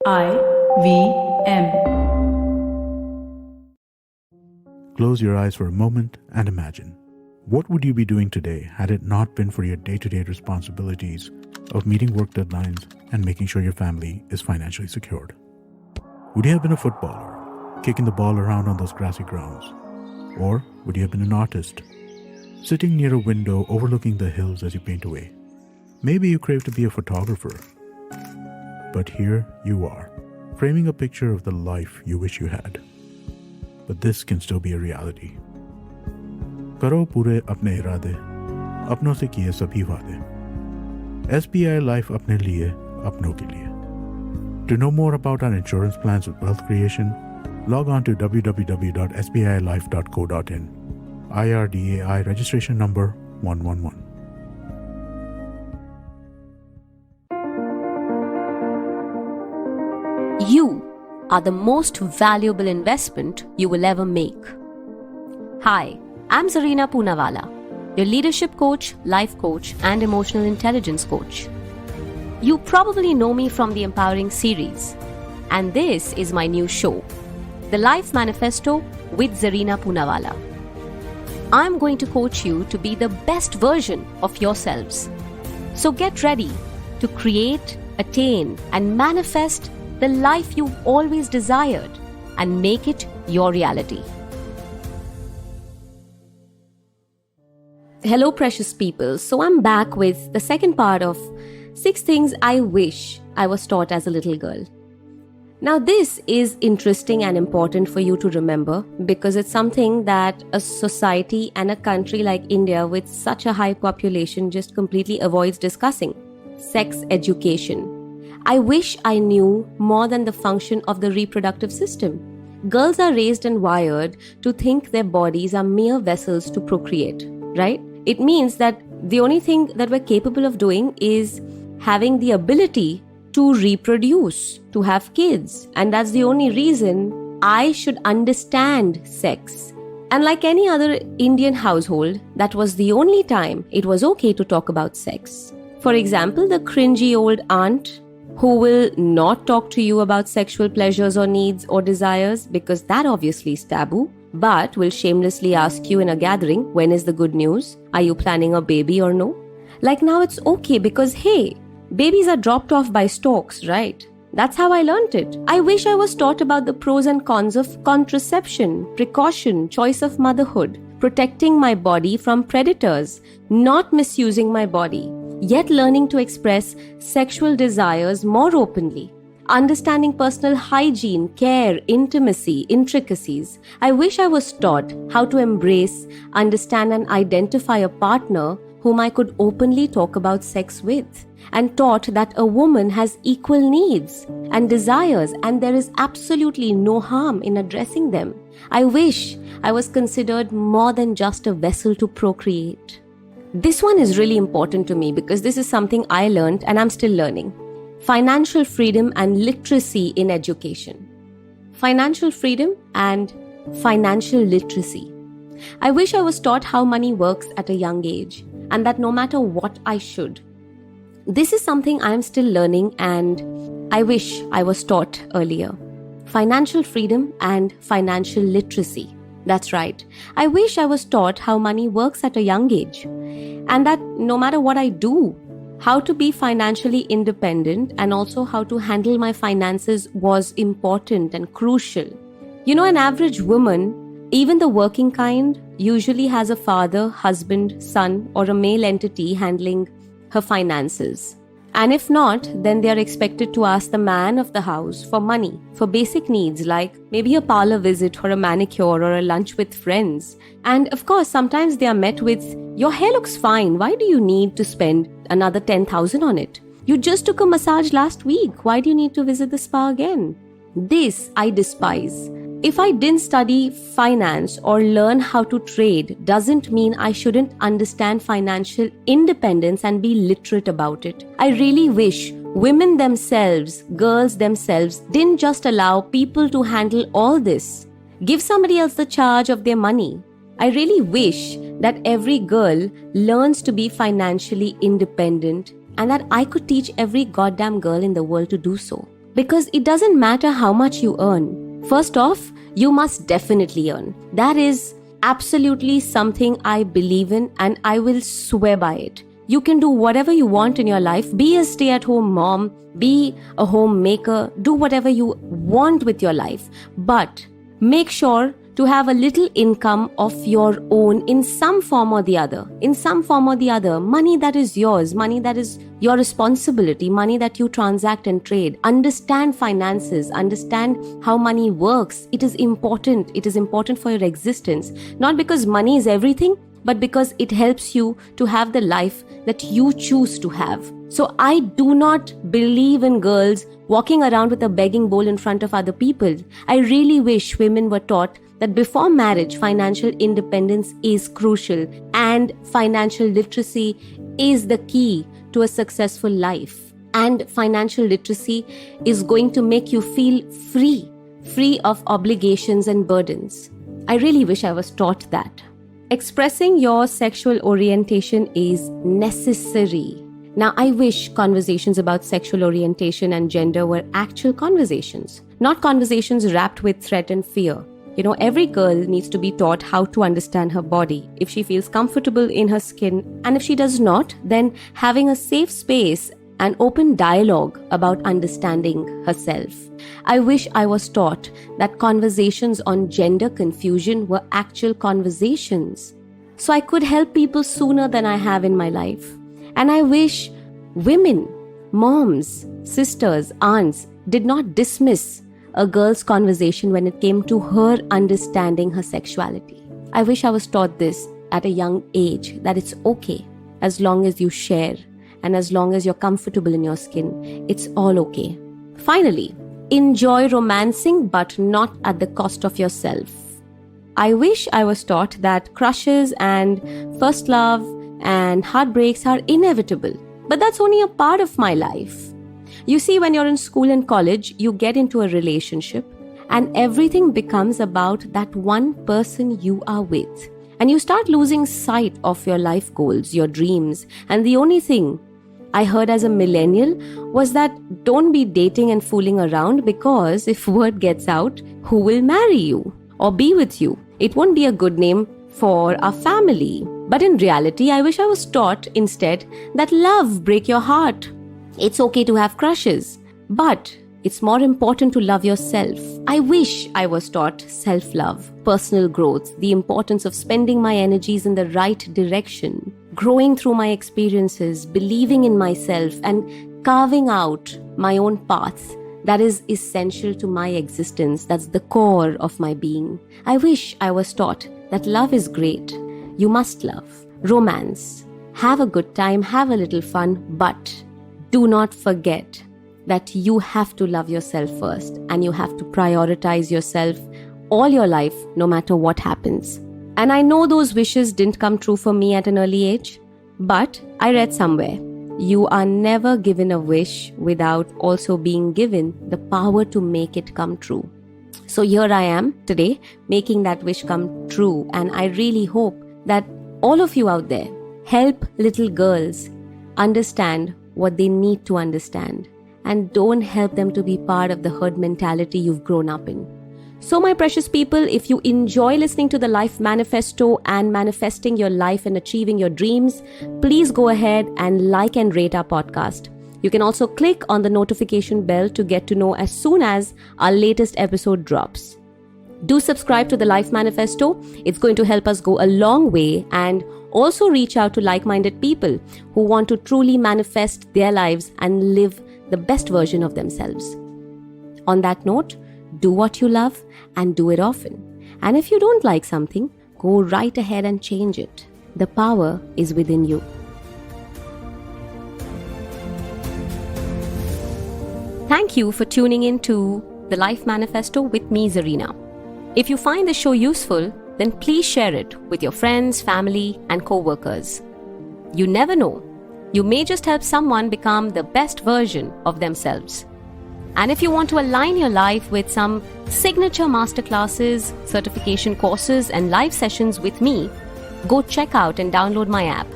IVM. Close your eyes for a moment and imagine. What would you be doing today had it not been for your day-to-day responsibilities of meeting work deadlines and making sure your family is financially secured? Would you have been a footballer, kicking the ball around on those grassy grounds? Or would you have been an artist, sitting near a window overlooking the hills as you paint away? Maybe you crave to be a photographer. But here you are, framing a picture of the life you wish you had. But this can still be a reality. करो पूरे अपने इरादे, अपनों से किए सभी वादे. SBI Life अपने लिए, अपनों के लिए. To know more about our insurance plans with wealth creation, log on to www.sbilife.co.in. IRDAI registration number 111. You are the most valuable investment you will ever make. Hi, I'm Zarina Poonawalla, your leadership coach, life coach, and emotional intelligence coach. You probably know me from the Empowering series, and this is my new show, the Life Manifesto with Zarina Poonawalla. I'm going to coach you to be the best version of yourselves. So get ready to create, attain, and manifest the life you've always desired and make it your reality. Hello, precious people. So I'm back with the second part of 6 things I wish I was taught as a little girl. Now, this is interesting and important for you to remember because it's something that a society and a country like India with such a high population just completely avoids discussing. Sex education. I wish I knew more than the function of the reproductive system. Girls are raised and wired to think their bodies are mere vessels to procreate, right? It means that the only thing that we're capable of doing is having the ability to reproduce, to have kids. And that's the only reason I should understand sex. And like any other Indian household, that was the only time it was okay to talk about sex. For example, the cringy old aunt who will not talk to you about sexual pleasures or needs or desires because that obviously is taboo, but will shamelessly ask you in a gathering, when is the good news? Are you planning a baby or no? Like now it's okay because hey, babies are dropped off by storks, right? That's how I learned it. I wish I was taught about the pros and cons of contraception, precaution, choice of motherhood, protecting my body from predators, not misusing my body, yet learning to express sexual desires more openly, understanding personal hygiene, care, intimacy, intricacies. I wish I was taught how to embrace, understand, and identify a partner whom I could openly talk about sex with, and taught that a woman has equal needs and desires and there is absolutely no harm in addressing them. I wish I was considered more than just a vessel to procreate. This one is really important to me because this is something I learned and I'm still learning. Financial freedom and literacy in education. Financial freedom and financial literacy. I wish I was taught how money works at a young age and that no matter what I should. This is something I am still learning and I wish I was taught earlier. Financial freedom and financial literacy. That's right. I wish I was taught how money works at a young age and that no matter what I do, how to be financially independent and also how to handle my finances was important and crucial. You know, an average woman, even the working kind, usually has a father, husband, son, or a male entity handling her finances. And if not, then they are expected to ask the man of the house for money, for basic needs like maybe a parlor visit or a manicure or a lunch with friends. And of course, sometimes they are met with, your hair looks fine, why do you need to spend another 10,000 on it? You just took a massage last week, why do you need to visit the spa again? This I despise. If I didn't study finance or learn how to trade, doesn't mean I shouldn't understand financial independence and be literate about it. I really wish women themselves, girls themselves, didn't just allow people to handle all this. Give somebody else the charge of their money. I really wish that every girl learns to be financially independent and that I could teach every goddamn girl in the world to do so. Because it doesn't matter how much you earn. First off, you must definitely earn. That is absolutely something I believe in, and I will swear by it. You can do whatever you want in your life. Be a stay-at-home mom, be a homemaker, do whatever you want with your life. But make sure to have a little income of your own in some form or the other. In some form or the other, money that is yours, money that is your responsibility, money that you transact and trade. Understand finances, understand how money works. It is important. It is important for your existence. Not because money is everything, but because it helps you to have the life that you choose to have. So I do not believe in girls walking around with a begging bowl in front of other people. I really wish women were taught that before marriage, financial independence is crucial and financial literacy is the key to a successful life. And financial literacy is going to make you feel free of obligations and burdens. I really wish I was taught that. Expressing your sexual orientation is necessary. Now, I wish conversations about sexual orientation and gender were actual conversations, not conversations wrapped with threat and fear. You know, every girl needs to be taught how to understand her body, if she feels comfortable in her skin, and if she does not, then having a safe space and open dialogue about understanding herself. I wish I was taught that conversations on gender confusion were actual conversations, so I could help people sooner than I have in my life. And I wish women, moms, sisters, aunts did not dismiss a girl's conversation when it came to her understanding her sexuality. I wish I was taught this at a young age, that it's okay as long as you share and as long as you're comfortable in your skin, it's all okay. Finally, enjoy romancing but not at the cost of yourself. I wish I was taught that crushes and first love and heartbreaks are inevitable, but that's only a part of my life. You see, when you're in school and college, you get into a relationship and everything becomes about that one person you are with. And you start losing sight of your life goals, your dreams. And the only thing I heard as a millennial was that don't be dating and fooling around, because if word gets out, who will marry you or be with you? It won't be a good name for our family. But in reality, I wish I was taught instead that love break your heart. It's okay to have crushes, but it's more important to love yourself. I wish I was taught self-love, personal growth, the importance of spending my energies in the right direction, growing through my experiences, believing in myself, and carving out my own path that is essential to my existence. That's the core of my being. I wish I was taught that love is great. You must love, romance, have a good time, have a little fun, but do not forget that you have to love yourself first and you have to prioritize yourself all your life, no matter what happens. And I know those wishes didn't come true for me at an early age, but I read somewhere, you are never given a wish without also being given the power to make it come true. So here I am today, making that wish come true. And I really hope that all of you out there help little girls understand what they need to understand, and don't help them to be part of the herd mentality you've grown up in. So my precious people, if you enjoy listening to the Life Manifesto and manifesting your life and achieving your dreams, please go ahead and like and rate our podcast. You can also click on the notification bell to get to know as soon as our latest episode drops. Do subscribe to the Life Manifesto. It's going to help us go a long way, and also reach out to like-minded people who want to truly manifest their lives and live the best version of themselves. On that note, do what you love and do it often. And if you don't like something, go right ahead and change it. The power is within you. Thank you for tuning in to the Life Manifesto with me, Zarina. If you find the show useful, then please share it with your friends, family, and co-workers. You never know. You may just help someone become the best version of themselves. And if you want to align your life with some signature masterclasses, certification courses, and live sessions with me, go check out and download my app,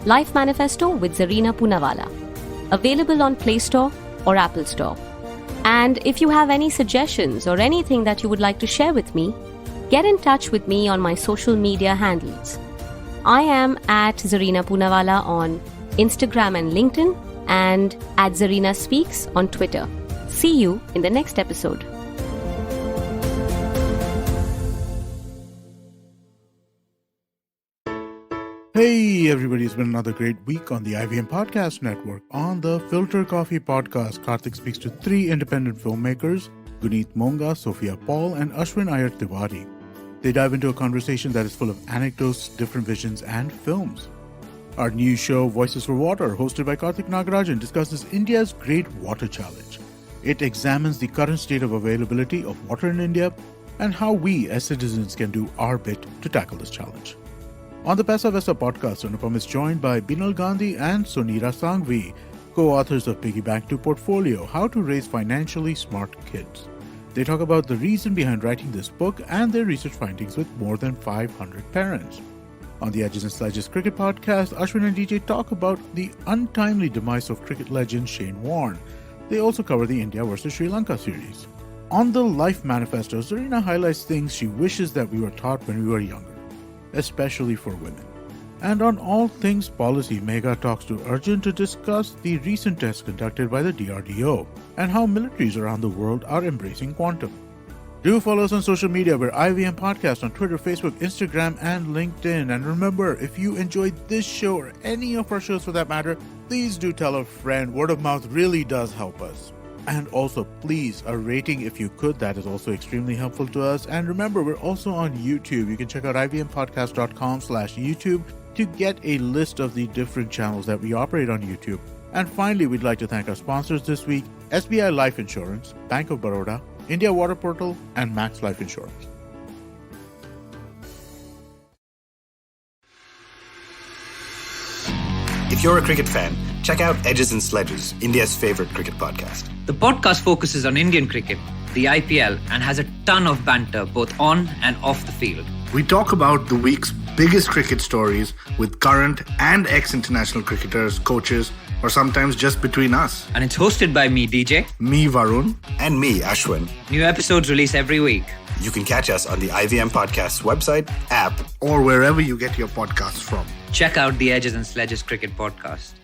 Life Manifesto with Zarina Poonawalla. Available on Play Store or Apple Store. And if you have any suggestions or anything that you would like to share with me, get in touch with me on my social media handles. I am at Zarina Poonawalla on Instagram and LinkedIn, and at Zarina Speaks on Twitter. See you in the next episode. Hey everybody, it's been another great week on the IVM Podcast Network. On the Filter Coffee Podcast, Karthik speaks to 3 independent filmmakers, Guneet Monga, Sophia Paul, and Ashwin Iyer Tiwari. They dive into a conversation that is full of anecdotes, different visions, and films. Our new show, Voices for Water, hosted by Karthik Nagarajan, discusses India's Great Water Challenge. It examines the current state of availability of water in India and how we as citizens can do our bit to tackle this challenge. On the Paisa Vaisa podcast, Anupam is joined by Binal Gandhi and Sonira Sangvi, co-authors of Piggyback to Portfolio, How to Raise Financially Smart Kids. They talk about the reason behind writing this book and their research findings with more than 500 parents. On the Edges and Sledges Cricket podcast, Ashwin and DJ talk about the untimely demise of cricket legend Shane Warne. They also cover the India vs Sri Lanka series. On the Life Manifesto, Zarina highlights things she wishes that we were taught when we were younger, especially for women. And on All Things Policy, Megha talks to Arjun to discuss the recent tests conducted by the DRDO and how militaries around the world are embracing quantum. Do follow us on social media. We're IVM Podcast on Twitter, Facebook, Instagram, and LinkedIn. And remember, if you enjoyed this show or any of our shows for that matter, please do tell a friend. Word of mouth really does help us. And also, please, a rating if you could. That is also extremely helpful to us. And remember, we're also on YouTube. You can check out ivmpodcast.com/YouTube to get a list of the different channels that we operate on YouTube. And finally, we'd like to thank our sponsors this week, SBI Life Insurance, Bank of Baroda, India Water Portal, and Max Life Insurance. If you're a cricket fan, check out Edges and Sledges, India's favorite cricket podcast. The podcast focuses on Indian cricket, the IPL, and has a ton of banter both on and off the field. We talk about the week's biggest cricket stories with current and ex-international cricketers, coaches, or sometimes just between us. And it's hosted by me, DJ. Me, Varun. And me, Ashwin. New episodes release every week. You can catch us on the IVM Podcast's website, app, or wherever you get your podcasts from. Check out the Edges and Sledges Cricket Podcast.